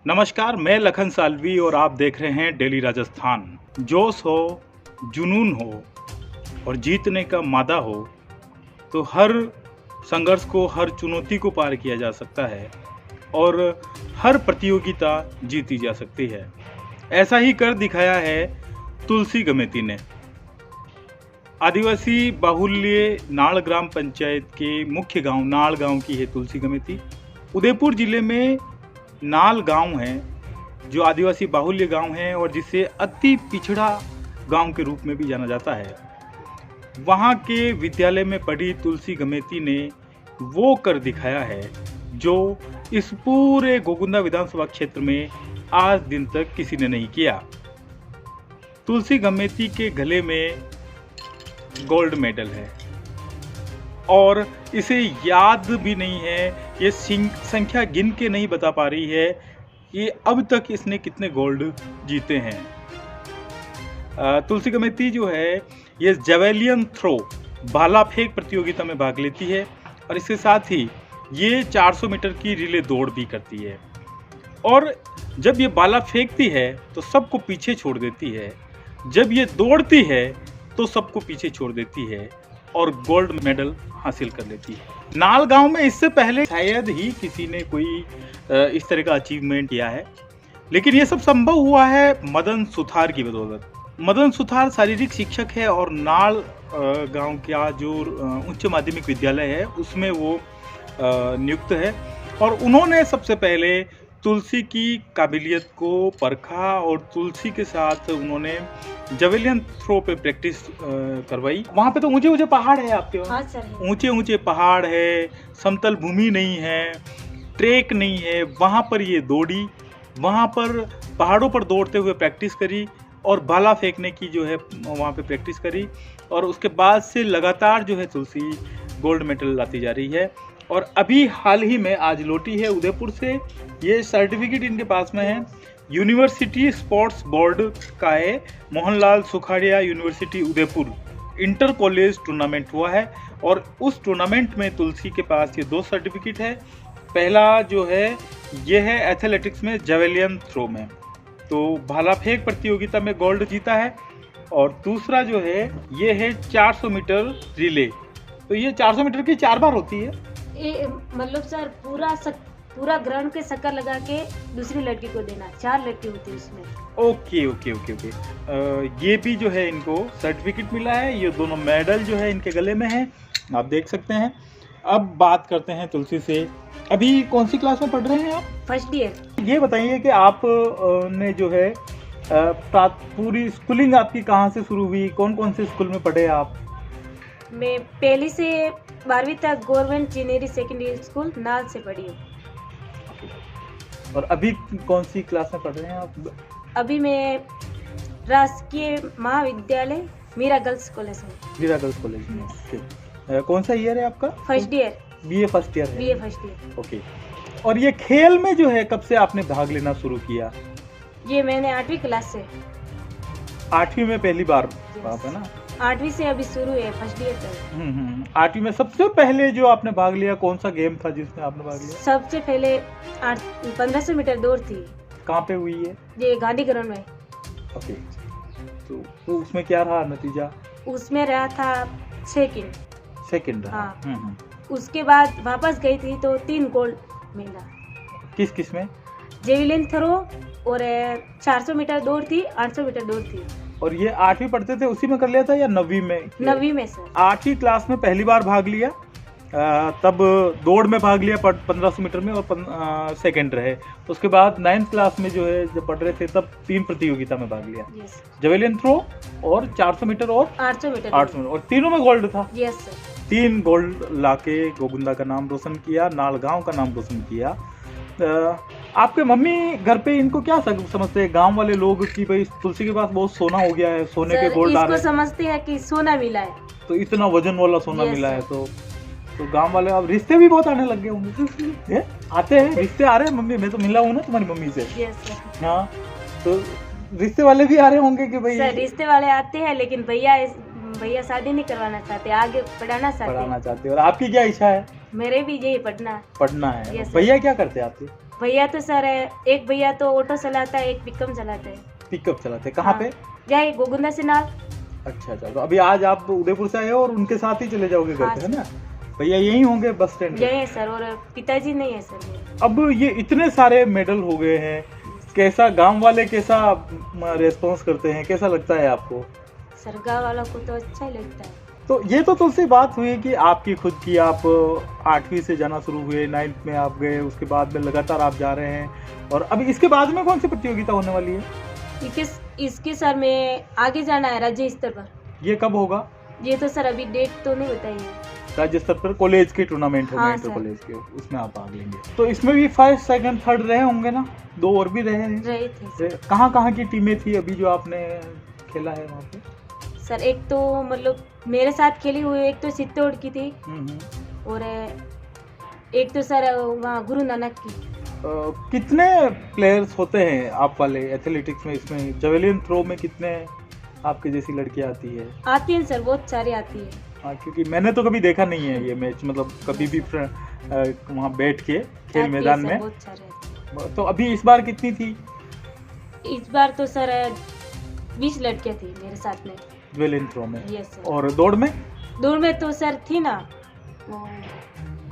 नमस्कार, मैं लखन सालवी और आप देख रहे हैं डेली राजस्थान। जोश हो, जुनून हो और जीतने का मादा हो तो हर संघर्ष को, हर चुनौती को पार किया जा सकता है और हर प्रतियोगिता जीती जा सकती है। ऐसा ही कर दिखाया है तुलसी गमेती ने। आदिवासी बाहुल्य नाड़ ग्राम पंचायत के मुख्य गांव नाड़ गांव की है तुलसी गमेती। उदयपुर जिले में नाल गांव है जो आदिवासी बाहुल्य गांव है और जिसे अति पिछड़ा गांव के रूप में भी जाना जाता है। वहां के विद्यालय में पढ़ी तुलसी गमेती ने वो कर दिखाया है जो इस पूरे गोगुंदा विधानसभा क्षेत्र में आज दिन तक किसी ने नहीं किया। तुलसी गमेती के गले में गोल्ड मेडल है और इसे याद भी नहीं है, ये संख्या गिन के नहीं बता पा रही है कि अब तक इसने कितने गोल्ड जीते हैं। तुलसी गमेती जो है ये जेवेलियन थ्रो भाला फेंक प्रतियोगिता में भाग लेती है और इसके साथ ही ये 400 मीटर की रिले दौड़ भी करती है और जब ये भाला फेंकती है तो सबको पीछे छोड़ देती है, जब ये दौड़ती है तो सबको पीछे छोड़ देती है और गोल्ड मेडल हासिल कर लेती है। नाल गांव में इससे पहले शायद ही किसी ने कोई इस तरह का अचीवमेंट किया है, लेकिन ये सब संभव हुआ है मदन सुथार की बदौलत। मदन सुथार शारीरिक शिक्षक है और नाल गांव का जो उच्च माध्यमिक विद्यालय है उसमें वो नियुक्त है और उन्होंने सबसे पहले तुलसी की काबिलियत को परखा और तुलसी के साथ उन्होंने जेवेलियन थ्रो पे प्रैक्टिस करवाई। वहाँ पे तो ऊंचे ऊंचे पहाड़ है आपके वहाँ? हाँ सर। ऊंचे ऊंचे पहाड़ है, समतल भूमि नहीं है, ट्रैक नहीं है। वहाँ पर ये दौड़ी, वहाँ पर पहाड़ों पर दौड़ते हुए प्रैक्टिस करी और भाला फेंकने की जो है वहाँ पे प्रैक्टिस करी और उसके बाद से लगातार जो है तुलसी गोल्ड मेडल लाती जा रही है और अभी हाल ही में आज लौटी है उदयपुर से। ये सर्टिफिकेट इनके पास में है, यूनिवर्सिटी स्पोर्ट्स बोर्ड का है। Mohanlal Sukhadia university Udaipur inter college tournament हुआ है और उस टूर्नामेंट में तुलसी के पास ये 2 सर्टिफिकेट है। पहला जो है ये है एथलेटिक्स में जेवेलियन थ्रो में, तो भाला फेंक प्रतियोगिता में गोल्ड जीता है और दूसरा जो है ये है 400 मीटर रिले। तो ये 400 मीटर की 4 बार होती है। मतलब सर पूरा ग्राउंड के चक्कर लगा के दूसरी लड़की को देना, 4 लड़की होती है उसमें। Okay okay okay okay. ये भी जो है इनको सर्टिफिकेट मिला है, ये दोनों मेडल जो है इनके गले में है, आप देख सकते हैं। अब बात करते हैं तुलसी से। अभी कौन सी क्लास में पढ़ रहे हैं आप? First year. ये बताइए कि आप ने जो है पूरी स्कूलिंग आपकी कहाँ से शुरू हुई, कौन कौन से स्कूल में पढ़े आप? मैं पहली से 12वीं तक गवर्नमेंट सीनियर सेकेंडरी स्कूल नाल से पढ़ी हूँ। और अभी कौन सी क्लास में पढ़ रहे हैं आप? अभी मैं राजकीय महाविद्यालय मीरा गर्ल्स कॉलेज में। मीरा गर्ल्स कॉलेज में। कौन सा ईयर है आपका? First year. BA first year है। BA first year. ओके। और ये खेल में जो है कब से आपने भाग लेना शुरू किया? ये मैंने 8वीं क्लास से। 8वीं में पहली बार आप है ना? 8वीं से अभी शुरू है, फर्स्ट ईयर तक। 8वीं में सबसे पहले जो आपने भाग लिया कौन सा गेम था जिसमें आपने भाग लिया? सबसे पहले 1500 मीटर दौड़ थी। कहाँ पे हुई है? ये गांधी ग्राउंड में। ओके। तो उसमें क्या रहा नतीजा? उसमें रहा था सेकंड रहा। हाँ। उसके बाद वापस गई थी तो 3 गोल्ड मिला। किस किस में? जेवलिन थ्रो और 400 मीटर दौड़ थी, 800 मीटर दौड़ थी। और ये 8वीं पढ़ते थे उसी में कर लिया था या 9वीं में? 9वीं में सर। 8वीं क्लास में पहली बार भाग लिया, तब दौड़ में भाग लिया 1500 मीटर में और सेकंड रहे। उसके बाद 9th क्लास में जो है जब पढ़ रहे थे तब 3 प्रतियोगिता में भाग लिया, जेवेलियन थ्रो और 400 मीटर और 800 मीटर और तीनों में गोल्ड था। Yes sir. 3 गोल्ड लाके गोगुंदा का नाम रोशन किया, नाल गांव का नाम रोशन किया। आपके मम्मी घर पे इनको क्या समझते हैं गांव वाले लोग कि भाई तुलसी के पास बहुत सोना हो गया है, सोने के गोल्ड आ रहे हैं? समझते हैं कि सोना मिला है, तो इतना वजन वाला सोना मिला है तो गांव वाले अब रिश्ते भी बहुत आने लग गए होंगे। आते हैं रिश्ते आ रहे हैं मम्मी? मैं तो मिला हूँ ना तुम्हारी मम्मी से। हाँ, तो रिश्ते वाले भी आ रहे होंगे कि भाई? सर रिश्ते वाले आते हैं लेकिन भैया शादी नहीं करवाना चाहते, आगे पढ़ाना चाहते। और आपकी क्या इच्छा है? मेरे भी यही पढ़ना है। भैया क्या करते हैं आपके? भैया तो सर एक भैया तो ऑटो चलाता है, एक पिकअप चलाता है। पिकअप चलाते हैं, कहाँ पे? यही गोगुंदा से नाल। अच्छा अच्छा, तो अभी आज आप उदयपुर से आए हो और उनके साथ ही चले जाओगे घर हाँ पे, है ना? भैया यही होंगे बस स्टैंड पे? यही है सर, और पिताजी नहीं है सर मेरे। अब ये इतने सारे मेडल हो गए हैं, कैसा गांव वाले कैसा रेस्पॉन्स करते हैं, कैसा लगता है आपको? सर गाँव वालों को तो अच्छा ही लगता है। तो ये तो तुमसे बात हुई कि आपकी खुद की, आप 8वीं से जाना शुरू हुए, 9th में आप गए, उसके बाद में लगातार आप जा रहे हैं, और अभी इसके बाद में कौन सी प्रतियोगिता होने वाली है? इसके सर में आगे जाना है राज्य स्तर पर। ये कब होगा? ये तो सर अभी डेट तो नहीं बताई है। राज्य स्तर पर कॉलेज के टूर्नामेंट होंगे, हाँ, इंटर सर। कॉलेज के, उसमें आप भाग लेंगे। तो इसमें भी फर्स्ट सेकंड थर्ड रहे होंगे ना? 2 और भी रहे हैं? रहे थे सर। कहाँ कहाँ की टीमें थी अभी जो आपने खेला है वहाँ पे? सर एक तो मतलब मेरे साथ खेली हुई एक तो चित्तौड़ की थी, और एक तो सर वहाँ गुरु नानक की। कितने प्लेयर्स होते हैं आप वाले एथलेटिक्स में? इसमें जेवलिन थ्रो में कितने आपके जैसी लड़कियां आती है? आती हैं सर, बहुत सारी आती है। हाँ, क्योंकि मैंने तो कभी देखा नहीं है ये मैच, मतलब कभी भी वहाँ बैठ के खेल आती है मैदान सर, में। बहुत सारी आती है। तो अभी इस बार कितनी थी? इस बार तो सर 20 लड़कियां थी मेरे साथ में। जेवलिन थ्रो में? Yes sir. और दौड़ में? दौड़ में तो सर थी ना,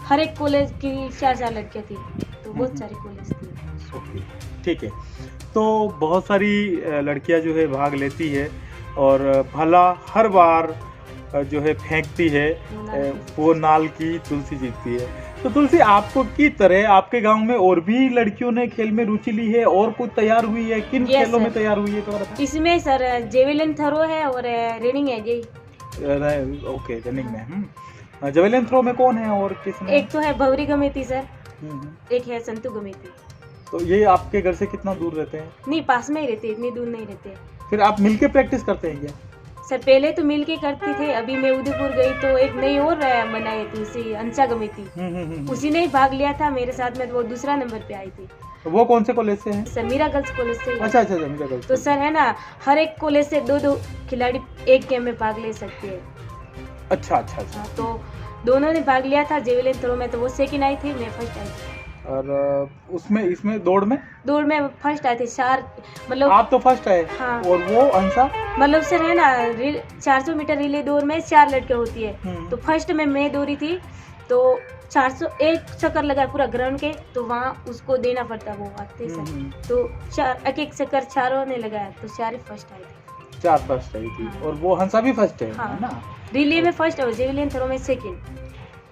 हर एक कॉलेज की 4-4 लड़कियां थी, तो बहुत सारी कॉलेज थी। ओके, ठीक है। तो बहुत सारी लड़कियां जो है भाग लेती है, और भला हर बार जो है फेंकती है वो नाल की तुलसी जीतती है। तो तुलसी, आपको की तरह आपके गांव में और भी लड़कियों ने खेल में रुचि ली है और कुछ तैयार हुई है? किन खेलों में तैयार हुई है तो बताओ। इसमें सर जेवलिन थ्रो है और रनिंग है जी। ओके, रनिंग में जेवलिन थ्रो में कौन है और किसमें? एक तो है भवरी गमेती सर, एक है संतु गमेती। तो ये आपके घर से कितना दूर रहते हैं? नहीं, पास में ही रहते, इतनी दूर नहीं रहते। फिर आप मिलके प्रैक्टिस करते हैं क्या? सर पहले तो मिलके करती थे, अभी मैं उदयपुर गई तो एक नई और बनाई थी उसी अंशा गमेती, उसी ने ही भाग लिया था मेरे साथ में, तो वो दूसरा नंबर पे आई थी। तो वो कौन से कॉलेज से हैं? सर मीरा गर्ल्स कॉलेज से। अच्छा अच्छा, मीरा गर्ल्स। तो सर है ना, हर एक कॉलेज से 2-2 खिलाड़ी एक गेम में भाग ले सकते हैं। अच्छा अच्छा अच्छा। तो दोनों ने भाग लिया था। जेवलिन थ्रो में तो वो सेकंड आई थी, मैं फर्स्ट आई थी। और उसमें इसमें दौड़ में फर्स्ट आए थे 4, मतलब आप तो फर्स्ट आए। हाँ। और वो अंशा? मतलब सर है ना, 400 मीटर रिले दौड़ में 4 लड़कियां होती है, तो फर्स्ट में मैं दौड़ी थी, तो 401 चक्कर लगा पूरा ग्राउंड के, तो वहाँ उसको देना पड़ता, वो आते सर, तो 4 एक चक्कर चारों ने लगाया, तो 4 ही फर्स्ट आई थी। 4 फर्स्ट आई थी। हाँ। और वो हंसा भी फर्स्ट है, हाँ। है ना? रिले में फर्स्ट और जेवलिन थ्रो में सेकंड।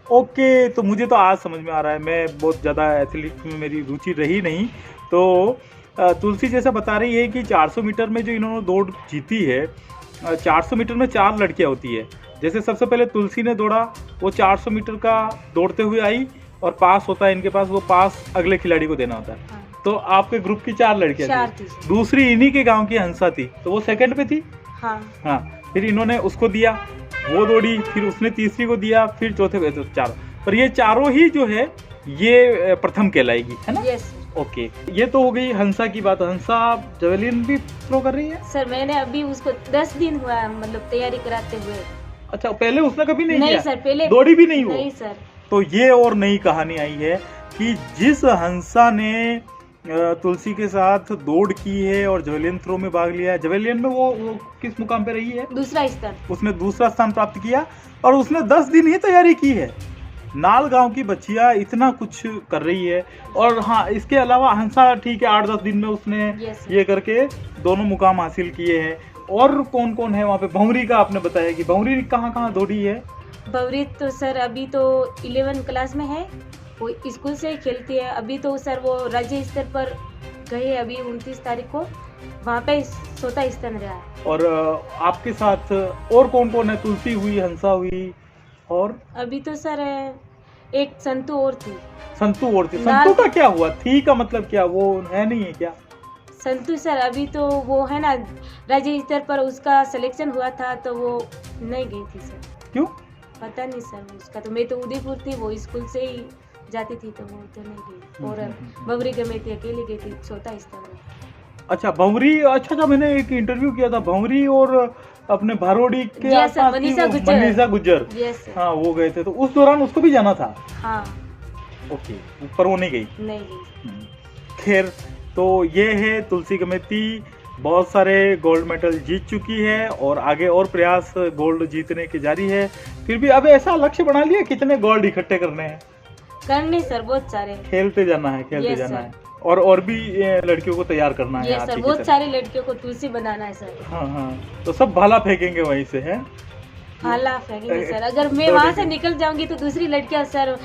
ओके, तो मुझे तो आज समझ में आ रहा है, मैं बहुत ज़्यादा एथलेटिक्स में मेरी रुचि रही नहीं। तो तुलसी जैसा बता रही है कि 400 मीटर में जो इन्होंने दौड़ जीती है, 400 मीटर में 4 लड़कियां होती है। जैसे सबसे पहले तुलसी ने दौड़ा, वो 400 मीटर का दौड़ते हुए आई, और पास होता है इनके पास, वो पास अगले खिलाड़ी को देना होता है। हाँ। तो आपके ग्रुप की 4 लड़कियां थी। थी। दूसरी इन्हीं के गांव की हंसा थी, तो वो सेकंड पे थी। हाँ। हाँ, फिर इन्होंने उसको दिया, वो दौड़ी, फिर उसने तीसरी को दिया, फिर चौथे पे, तो 4। पर ये चारों ही जो है ये प्रथम कहलाएगी, है ना? यस। ओके, ये तो हो गई हंसा की बात। हंसा जेवलिन भी थ्रो कर रही है? सर मैंने अभी उसको 10 दिन हुआ है, मतलब तैयारी कराते हुए। अच्छा, पहले उसने कभी नहीं किया? सर, पहले दौड़ी भी नहीं वो? नहीं सर। तो ये और नई कहानी आई है कि जिस हंसा ने तुलसी के साथ दौड़ की है और जेवलिन थ्रो में भाग लिया है, जेवलिन में वो किस मुकाम पे रही है? दूसरा स्थान। उसने दूसरा स्थान प्राप्त किया, और उसने 10 दिन ही तैयारी की है। नाल गांव की बच्चियां इतना कुछ कर रही है। और हाँ, इसके अलावा हंसा ठीक है, 8-10 दिन में उसने ये करके दोनों मुकाम हासिल किए हैं। और कौन कौन है वहाँ पे? भंवरी का आपने बताया कि भंवरी कहाँ कहाँ दौड़ी है? भंवरी तो सर अभी तो 11 क्लास में है, वो स्कूल से ही खेलती है। अभी तो सर वो राज्य स्तर पर गए, अभी 29 तारीख को, वहाँ पे 4था स्थान रहा है। और आपके साथ और कौन कौन है? तुलसी हुई, हंसा हुई, और अभी तो सर एक संतु और थी। संतु और थी। संतु का क्या हुआ? थी का मतलब क्या, वो है नहीं है क्या? संतु सर अभी तो वो है ना, राज्य स्तर पर उसका सिलेक्शन हुआ था, तो वो नहीं गई थी सर। क्यों? पता नहीं सर उसका, तो मैं तो उदयपुर थी, वो स्कूल से ही जाती थी, तो वो तो नहीं गई। और भंवरी गमेती अकेली गई थी 4था स्थान में। अच्छा, भंवरी, अच्छा, मैंने एक इंटरव्यू किया था, भंवरी और अपने भारोड़ी के आसपास मनीषा गुज्जर, हाँ, वो गए थे, तो उस दौरान उसको भी जाना था। हाँ। ओके, पर वो नहीं गई। नहीं गई। खैर, तो ये है तुलसी कमेटी, बहुत सारे गोल्ड मेडल जीत चुकी है और आगे और प्रयास गोल्ड जीतने के जारी है। फिर भी अब ऐसा लक्ष्य बना लिया कितने गोल्ड इकट्ठे करने हैं? करने सर बहुत सारे, खेलते जाना है, खेलते Yes, जाना sir. है और भी लड़कियों को तैयार करना है ये आप सर ही की बहुत तरह। सारी लड़कियों को तुलसी बनाना है सर। हाँ हाँ, तो सब भाला फेंकेंगे वहीं से है। भाला फेंकेंगे सर, अगर मैं वहाँ से निकल जाऊंगी तो दूसरी लड़कियां सर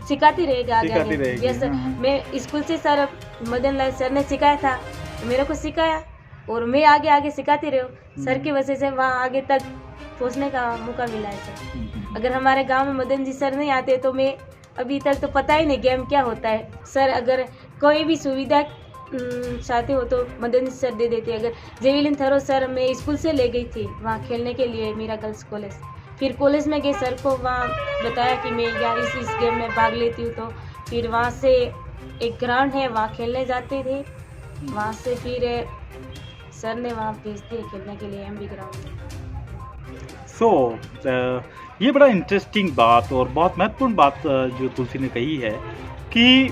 सिखाती रहेगी आगे सिखाती आगे। रहेगी, यस सर, हाँ। मैं स्कूल से सर मदन लाल सर ने सिखाया था, मेरे को सिखाया और मैं आगे आगे सिखाती रही हूँ। सर की वजह से वहाँ आगे तक पहुँचने का मौका मिला है सर। अगर हमारे गांव में मदन जी सर नहीं आते तो मैं अभी तक तो पता ही नहीं गेम क्या होता है सर। अगर कोई भी सुविधा चाहते हो तो मदन जी सर दे देते। अगर जेवलिन थ्रो सर मैं स्कूल से ले गई थी वहाँ खेलने के लिए मीरा गर्ल्स कॉलेज, फिर कॉलेज में गए, सर को वहाँ बताया कि मैं या इस गेम में भाग लेती हूँ, तो फिर वहाँ से एक ग्राउंड है वहाँ खेलने जाते थे, वहाँ से फिर सर ने वहाँ भेज दिए खेलने के लिए MB ग्राउंड में। सो ये बड़ा इंटरेस्टिंग बात और बहुत महत्वपूर्ण बात जो तुलसी ने कही है कि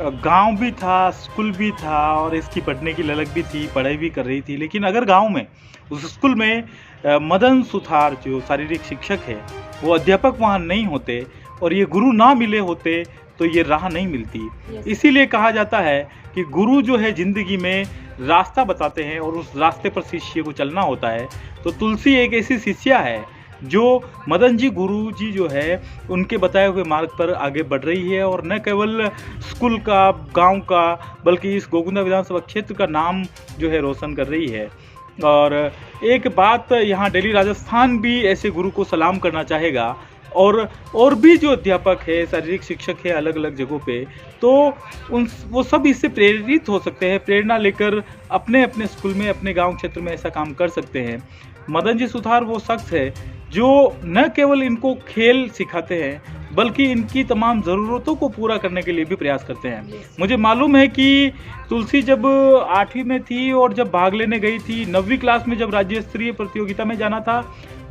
गांव भी था, स्कूल भी था और इसकी पढ़ने की ललक भी थी, पढ़ाई भी कर रही थी। लेकिन अगर गांव में उस स्कूल में मदन सुथार जो शारीरिक शिक्षक है वो अध्यापक वहाँ नहीं होते और ये गुरु ना मिले होते तो ये राह नहीं मिलती। इसीलिए कहा जाता है कि गुरु जो है जिंदगी में रास्ता बताते हैं और उस रास्ते पर शिष्य को चलना होता है। तो तुलसी एक ऐसी शिष्या है जो मदन जी गुरु जी जो है उनके बताए हुए मार्ग पर आगे बढ़ रही है और न केवल स्कूल का, गांव का, बल्कि इस गोगुंदा विधानसभा क्षेत्र का नाम जो है रोशन कर रही है। और एक बात यहाँ दिल्ली राजस्थान भी ऐसे गुरु को सलाम करना चाहेगा और भी जो अध्यापक है, शारीरिक शिक्षक है अलग अलग जगहों पे, तो वो सब इससे प्रेरित हो सकते हैं, प्रेरणा लेकर अपने अपने स्कूल में, अपने गांव क्षेत्र में ऐसा काम कर सकते हैं। मदन जी सुथार वो शख्स है जो न केवल इनको खेल सिखाते हैं बल्कि इनकी तमाम ज़रूरतों को पूरा करने के लिए भी प्रयास करते हैं। मुझे मालूम है कि तुलसी जब 8वीं में थी और जब भाग लेने गई थी, 9वीं क्लास में जब राज्य स्तरीय प्रतियोगिता में जाना था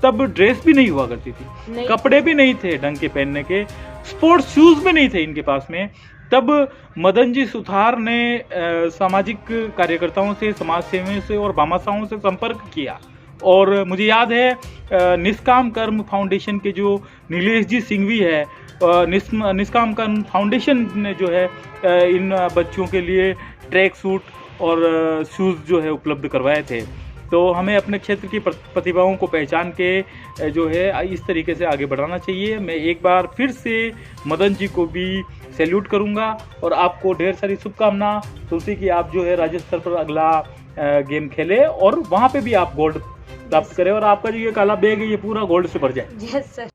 तब ड्रेस भी नहीं हुआ करती थी, कपड़े भी नहीं थे ढंग के पहनने के, स्पोर्ट्स शूज भी नहीं थे इनके पास में। तब मदन जी सुथार ने सामाजिक कार्यकर्ताओं से, समाज सेवियों से और भामाशाहों से संपर्क किया और मुझे याद है निष्काम कर्म फाउंडेशन के जो नीलेश जी सिंघवी है, निष्काम कर्म फाउंडेशन ने जो है इन बच्चों के लिए ट्रैक सूट और शूज़ जो है उपलब्ध करवाए थे। तो हमें अपने क्षेत्र की प्रतिभाओं को पहचान के जो है इस तरीके से आगे बढ़ाना चाहिए। मैं एक बार फिर से मदन जी को भी सैल्यूट करूंगा और आपको ढेर सारी शुभकामना तुलसी की, आप जो है राज्य स्तर पर अगला गेम खेले और वहाँ पे भी आप गोल्ड प्राप्त करें और आपका जो ये काला बैग है ये पूरा गोल्ड से भर जाए। Yes sir.